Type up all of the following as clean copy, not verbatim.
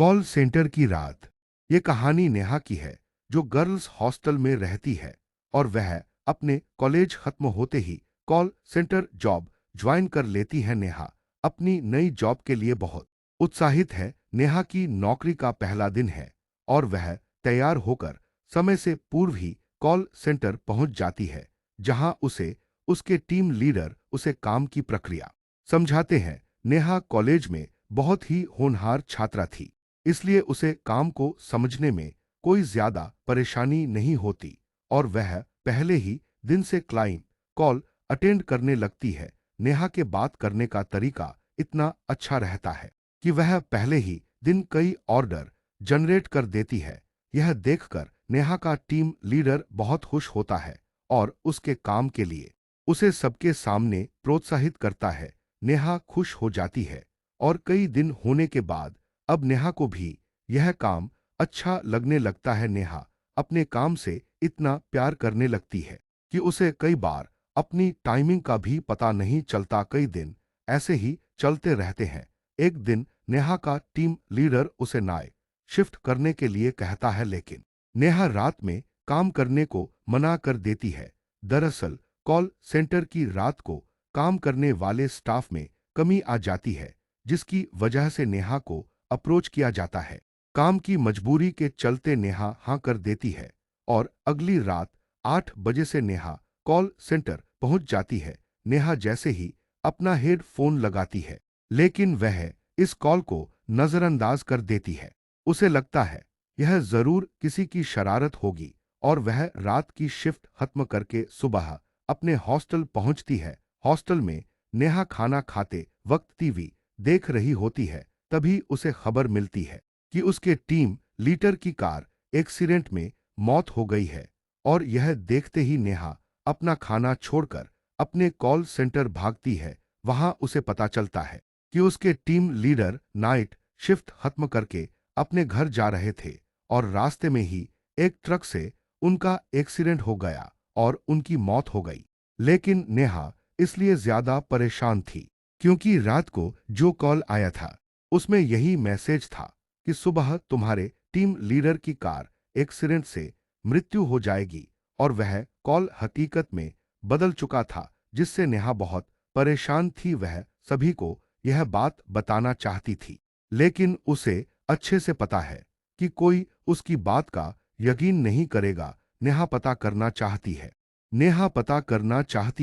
Call centre की रात। ये कहानी नेहा की है, जो गर्ल्स हॉस्टल में रहती है और वह अपने कॉलेज खत्म होते ही कॉल सेंटर जॉब ज्वाइन कर लेती है। नेहा अपनी नई जॉब के लिए बहुत उत्साहित है। नेहा की नौकरी का पहला दिन है और वह तैयार होकर समय से पूर्व ही कॉल सेंटर पहुंच जाती है, जहां उसे उसके टीम लीडर उसे काम की प्रक्रिया समझाते हैं। नेहा कॉलेज में बहुत ही होनहार छात्रा थी, इसलिए उसे काम को समझने में कोई ज्यादा परेशानी नहीं होती और वह पहले ही दिन से क्लाइंट कॉल अटेंड करने लगती है। नेहा के बात करने का तरीका इतना अच्छा रहता है कि वह पहले ही दिन कई ऑर्डर जनरेट कर देती है। यह देखकर नेहा का टीम लीडर बहुत खुश होता है और उसके काम के लिए उसे सबके सामने प्रोत्साहित करता है। नेहा खुश हो जाती है और कई दिन होने के बाद अब नेहा को भी यह काम अच्छा लगने लगता है। नेहा अपने काम से इतना प्यार करने लगती है कि उसे कई बार अपनी टाइमिंग का भी पता नहीं चलता। कई दिन ऐसे ही चलते रहते हैं। एक दिन नेहा का टीम लीडर उसे नाइट शिफ्ट करने के लिए कहता है, लेकिन नेहा रात में काम करने को मना कर देती है। दरअसल कॉल सेंटर की रात को काम करने वाले स्टाफ में कमी आ जाती है, जिसकी वजह से नेहा को अप्रोच किया जाता है। काम की मजबूरी के चलते नेहा हां कर देती है और अगली रात 8 बजे से नेहा कॉल सेंटर पहुंच जाती है। नेहा जैसे ही अपना हेडफोन लगाती है, लेकिन वह इस कॉल को नजरअंदाज कर देती है। उसे लगता है यह जरूर किसी की शरारत होगी और वह रात की शिफ्ट खत्म करके सुबह अपने हॉस्टल पहुंचती है। हॉस्टल में नेहा खाना खाते वक्त टीवी देख रही होती है। तभी उसे खबर मिलती है कि उसके टीम लीडर की कार एक्सीडेंट में मौत हो गई है और यह देखते ही नेहा अपना खाना छोड़कर अपने कॉल सेंटर भागती है। वहां उसे पता चलता है कि उसके टीम लीडर नाइट शिफ्ट खत्म करके अपने घर जा रहे थे और रास्ते में ही एक ट्रक से उनका एक्सीडेंट हो गया और उनकी मौत हो गई। लेकिन नेहा इसलिए ज्यादा परेशान थी क्योंकि रात को जो कॉल आया था उसमें यही मैसेज था कि सुबह तुम्हारे टीम लीडर की कार एक्सीडेंट से मृत्यु हो जाएगी। और वह कॉल हकीकत में बदल चुका था, जिससे नेहा बहुत परेशान थी। वह सभी को यह बात बताना चाहती थी, लेकिन उसे अच्छे से पता है कि कोई उसकी बात का यकीन नहीं करेगा। नेहा पता करना चाहती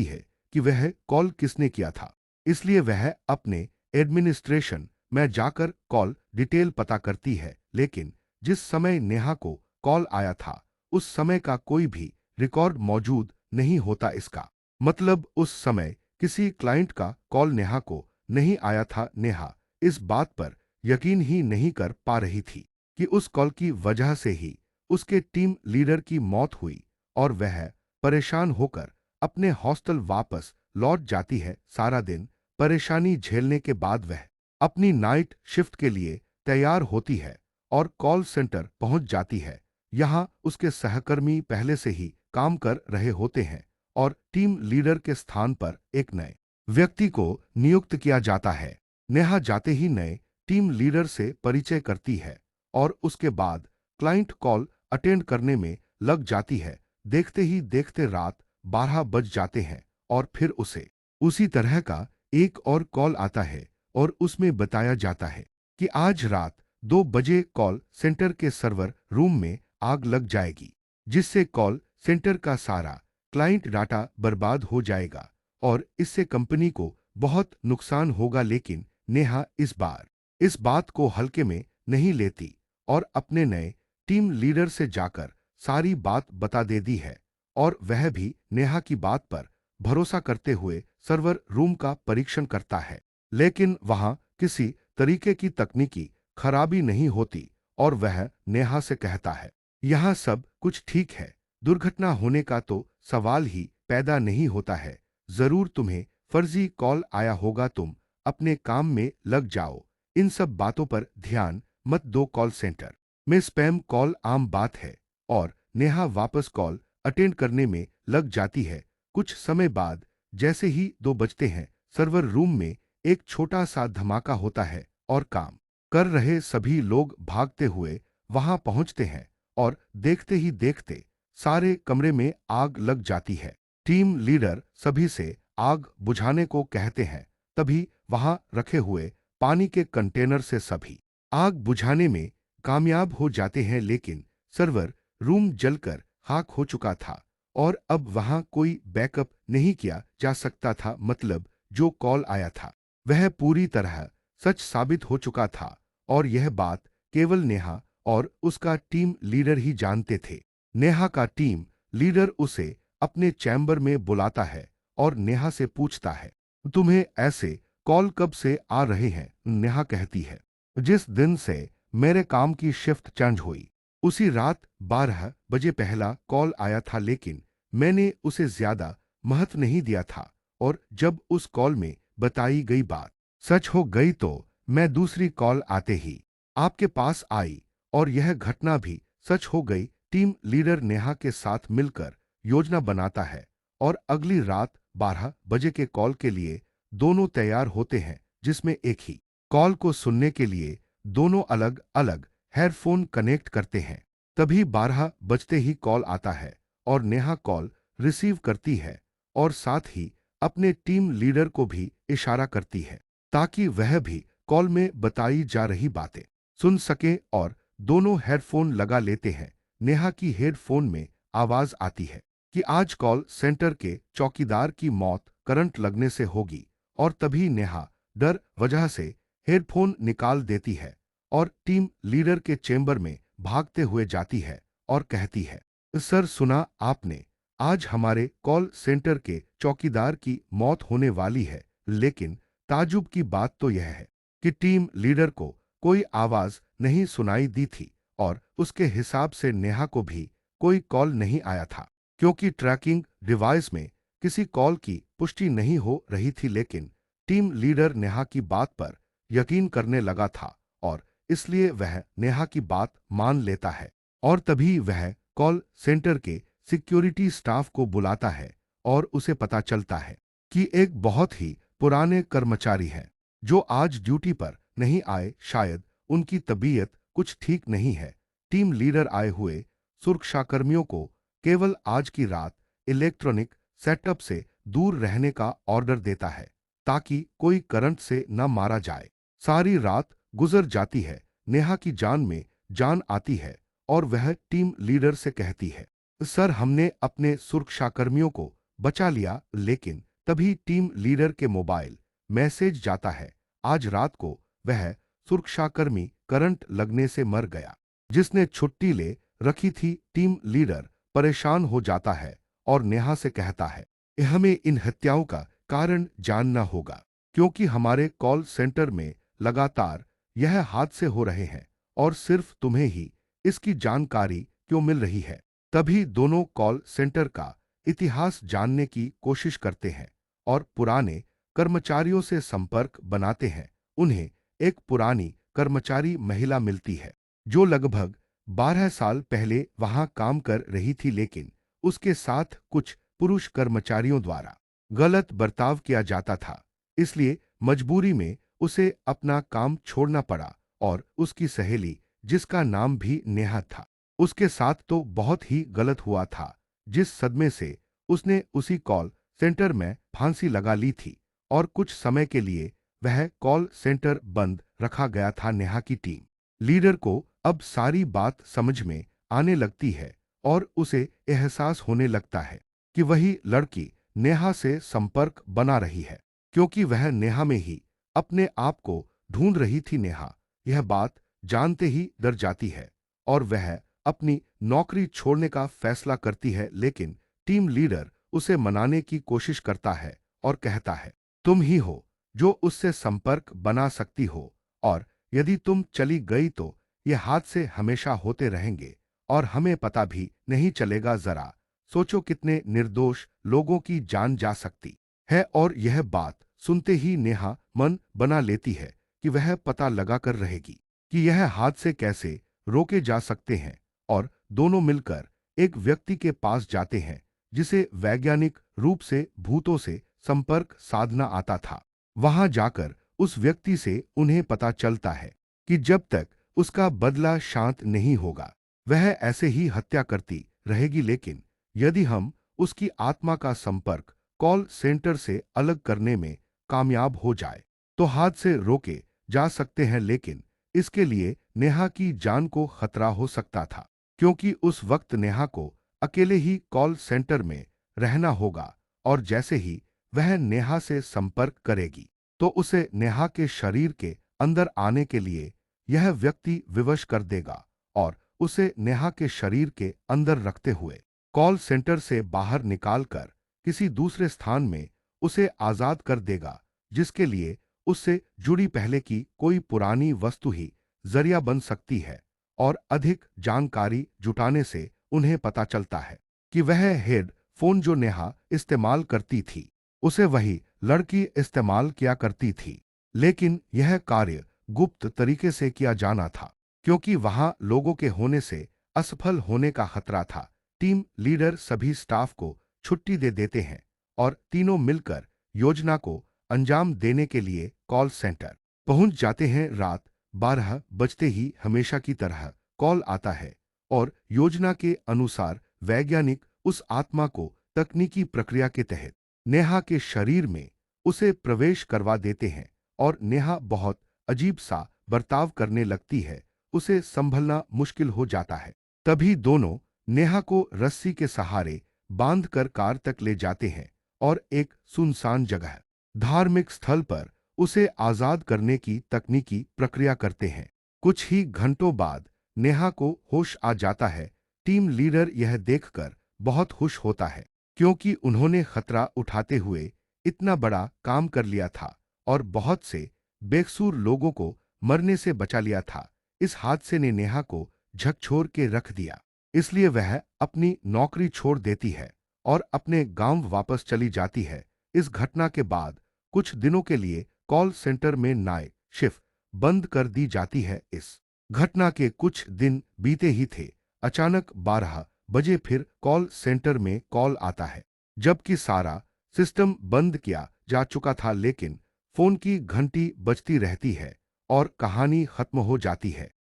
है कि वह कॉल किसने किया था, इसलिए वह अपने एडमिनिस्ट्रेशन में जाकर कॉल डिटेल पता करती है। लेकिन जिस समय नेहा को कॉल आया था उस समय का कोई भी रिकॉर्ड मौजूद नहीं होता। इसका मतलब उस समय किसी क्लाइंट का कॉल नेहा को नहीं आया था। नेहा इस बात पर यकीन ही नहीं कर पा रही थी कि उस कॉल की वजह से ही उसके टीम लीडर की मौत हुई और वह परेशान होकर अपने हॉस्टल वापस लौट जाती है। सारा दिन परेशानी झेलने के बाद वह अपनी नाइट शिफ्ट के लिए तैयार होती है और कॉल सेंटर पहुंच जाती है। यहां उसके सहकर्मी पहले से ही काम कर रहे होते हैं और टीम लीडर के स्थान पर एक नए व्यक्ति को नियुक्त किया जाता है। नेहा जाते ही नए टीम लीडर से परिचय करती है और उसके बाद क्लाइंट कॉल अटेंड करने में लग जाती है। देखते ही देखते रात 12 बज जाते हैं और फिर उसे उसी तरह का एक और कॉल आता है और उसमें बताया जाता है कि आज रात 2 बजे कॉल सेंटर के सर्वर रूम में आग लग जाएगी, जिससे कॉल सेंटर का सारा क्लाइंट डाटा बर्बाद हो जाएगा और इससे कंपनी को बहुत नुकसान होगा। लेकिन नेहा इस बात को हल्के में नहीं लेती और अपने नए टीम लीडर से जाकर सारी बात बता देती है और वह भी नेहा की बात पर भरोसा करते हुए सर्वर रूम का परीक्षण करता है। लेकिन वहां किसी तरीके की तकनीकी खराबी नहीं होती और वह नेहा से कहता है, यहां सब कुछ ठीक है, दुर्घटना होने का तो सवाल ही पैदा नहीं होता है। जरूर तुम्हें फर्जी कॉल आया होगा, तुम अपने काम में लग जाओ, इन सब बातों पर ध्यान मत दो। कॉल सेंटर में स्पैम कॉल आम बात है और नेहा वापस कॉल अटेंड करने में लग जाती है। कुछ समय बाद जैसे ही 2 बजते हैं, सर्वर रूम में एक छोटा सा धमाका होता है और काम कर रहे सभी लोग भागते हुए वहां पहुंचते हैं और देखते ही देखते सारे कमरे में आग लग जाती है। टीम लीडर सभी से आग बुझाने को कहते हैं। तभी वहां रखे हुए पानी के कंटेनर से सभी आग बुझाने में कामयाब हो जाते हैं, लेकिन सर्वर रूम जलकर खाक हो चुका था और अब वहां कोई बैकअप नहीं किया जा सकता था। मतलब जो कॉल आया था वह पूरी तरह सच साबित हो चुका था और यह बात केवल नेहा और उसका टीम लीडर ही जानते थे। नेहा का टीम लीडर उसे अपने चैम्बर में बुलाता है और नेहा से पूछता है, तुम्हें ऐसे कॉल कब से आ रहे हैं? नेहा कहती है, जिस दिन से मेरे काम की शिफ्ट चेंज हुई उसी रात 12 बजे पहला कॉल आया था, लेकिन मैंने उसे ज्यादा महत्व नहीं दिया था और जब उस कॉल में बताई गई बात सच हो गई तो मैं दूसरी कॉल आते ही आपके पास आई और यह घटना भी सच हो गई। टीम लीडर नेहा के साथ मिलकर योजना बनाता है और अगली रात 12 बजे के कॉल के लिए दोनों तैयार होते हैं, जिसमें एक ही कॉल को सुनने के लिए दोनों अलग अलग हेडफोन कनेक्ट करते हैं। तभी 12 बजते ही कॉल आता है और नेहा कॉल रिसीव करती है और साथ ही अपने टीम लीडर को भी इशारा करती है ताकि वह भी कॉल में बताई जा रही बातें सुन सके और दोनों हेडफोन लगा लेते हैं। नेहा की हेडफोन में आवाज आती है कि आज कॉल सेंटर के चौकीदार की मौत करंट लगने से होगी और तभी नेहा डर वजह से हेडफोन निकाल देती है और टीम लीडर के चेंबर में भागते हुए जाती है और कहती है, सर सुना आपने, आज हमारे कॉल सेंटर के चौकीदार की मौत होने वाली है। लेकिन ताजुब की बात तो यह है कि टीम लीडर को कोई आवाज नहीं सुनाई दी थी और उसके हिसाब से नेहा को भी कोई कॉल नहीं आया था, क्योंकि ट्रैकिंग डिवाइस में किसी कॉल की पुष्टि नहीं हो रही थी। लेकिन टीम लीडर नेहा की बात पर यकीन करने लगा था और इसलिए वह नेहा की बात मान लेता है और तभी वह कॉल सेंटर के सिक्योरिटी स्टाफ को बुलाता है और उसे पता चलता है कि एक बहुत ही पुराने कर्मचारी हैं जो आज ड्यूटी पर नहीं आए, शायद उनकी तबीयत कुछ ठीक नहीं है। टीम लीडर आए हुए सुरक्षाकर्मियों को केवल आज की रात इलेक्ट्रॉनिक सेटअप से दूर रहने का ऑर्डर देता है ताकि कोई करंट से न मारा जाए। सारी रात गुजर जाती है, नेहा की जान में जान आती है और वह टीम लीडर से कहती है, सर हमने अपने सुरक्षाकर्मियों को बचा लिया। लेकिन तभी टीम लीडर के मोबाइल मैसेज जाता है, आज रात को वह सुरक्षाकर्मी करंट लगने से मर गया जिसने छुट्टी ले रखी थी। टीम लीडर परेशान हो जाता है और नेहा से कहता है, हमें इन हत्याओं का कारण जानना होगा, क्योंकि हमारे कॉल सेंटर में लगातार यह हादसे हो रहे हैं और सिर्फ तुम्हें ही इसकी जानकारी क्यों मिल रही है। तभी दोनों कॉल सेंटर का इतिहास जानने की कोशिश करते हैं और पुराने कर्मचारियों से संपर्क बनाते हैं। उन्हें एक पुरानी कर्मचारी महिला मिलती है जो लगभग 12 साल पहले वहां काम कर रही थी, लेकिन उसके साथ कुछ पुरुष कर्मचारियों द्वारा गलत बर्ताव किया जाता था, इसलिए मजबूरी में उसे अपना काम छोड़ना पड़ा और उसकी सहेली, जिसका नाम भी नेहा था, उसके साथ तो बहुत ही गलत हुआ था, जिस सदमे से उसने उसी कॉल सेंटर में फांसी लगा ली थी और कुछ समय के लिए वह कॉल सेंटर बंद रखा गया था। नेहा की टीम लीडर को अब सारी बात समझ में आने लगती है और उसे एहसास होने लगता है कि वही लड़की नेहा से संपर्क बना रही है, क्योंकि वह नेहा में ही अपने आप को ढूंढ रही थी। नेहा यह बात जानते ही डर जाती है और वह अपनी नौकरी छोड़ने का फैसला करती है, लेकिन टीम लीडर उसे मनाने की कोशिश करता है और कहता है, तुम ही हो जो उससे संपर्क बना सकती हो और यदि तुम चली गई तो ये हादसे हमेशा होते रहेंगे और हमें पता भी नहीं चलेगा। जरा सोचो कितने निर्दोष लोगों की जान जा सकती है। और यह बात सुनते ही नेहा मन बना लेती है कि वह पता लगा कर रहेगी कि यह हादसे कैसे रोके जा सकते हैं और दोनों मिलकर एक व्यक्ति के पास जाते हैं जिसे वैज्ञानिक रूप से भूतों से संपर्क साधना आता था। वहां जाकर उस व्यक्ति से उन्हें पता चलता है कि जब तक उसका बदला शांत नहीं होगा वह ऐसे ही हत्या करती रहेगी, लेकिन यदि हम उसकी आत्मा का संपर्क कॉल सेंटर से अलग करने में कामयाब हो जाए तो हाथ से रोके जा सकते हैं। लेकिन इसके लिए नेहा की जान को खतरा हो सकता था, क्योंकि उस वक्त नेहा को अकेले ही कॉल सेंटर में रहना होगा और जैसे ही वह नेहा से संपर्क करेगी तो उसे नेहा के शरीर के अंदर आने के लिए यह व्यक्ति विवश कर देगा और उसे नेहा के शरीर के अंदर रखते हुए कॉल सेंटर से बाहर निकालकर किसी दूसरे स्थान में उसे आजाद कर देगा, जिसके लिए उससे जुड़ी पहले की कोई पुरानी वस्तु ही जरिया बन सकती है। और अधिक जानकारी जुटाने से उन्हें पता चलता है कि वह हेड फोन जो नेहा इस्तेमाल करती थी उसे वही लड़की इस्तेमाल किया करती थी, लेकिन यह कार्य गुप्त तरीके से किया जाना था क्योंकि वहां लोगों के होने से असफल होने का खतरा था। टीम लीडर सभी स्टाफ को छुट्टी दे देते हैं और तीनों मिलकर योजना को अंजाम देने के लिए कॉल सेंटर पहुंच जाते हैं। रात 12 बजते ही हमेशा की तरह कॉल आता है और योजना के अनुसार वैज्ञानिक उस आत्मा को तकनीकी प्रक्रिया के तहत नेहा के शरीर में उसे प्रवेश करवा देते हैं और नेहा बहुत अजीब सा बर्ताव करने लगती है, उसे संभलना मुश्किल हो जाता है। तभी दोनों नेहा को रस्सी के सहारे बांधकर कार तक ले जाते हैं और एक सुनसान जगह धार्मिक स्थल पर उसे आजाद करने की तकनीकी प्रक्रिया करते हैं। कुछ ही घंटों बाद नेहा को होश आ जाता है। टीम लीडर यह देखकर बहुत खुश होता है क्योंकि उन्होंने खतरा उठाते हुए इतना बड़ा काम कर लिया था और बहुत से बेकसूर लोगों को मरने से बचा लिया था। इस हादसे ने नेहा को झकझोर के रख दिया, इसलिए वह अपनी नौकरी छोड़ देती है और अपने गांव वापस चली जाती है। इस घटना के बाद कुछ दिनों के लिए कॉल सेंटर में नाइट शिफ्ट बंद कर दी जाती है। इस घटना के कुछ दिन बीते ही थे, अचानक 12 बजे फिर कॉल सेंटर में कॉल आता है, जबकि सारा सिस्टम बंद किया जा चुका था, लेकिन फोन की घंटी बजती रहती है और कहानी खत्म हो जाती है।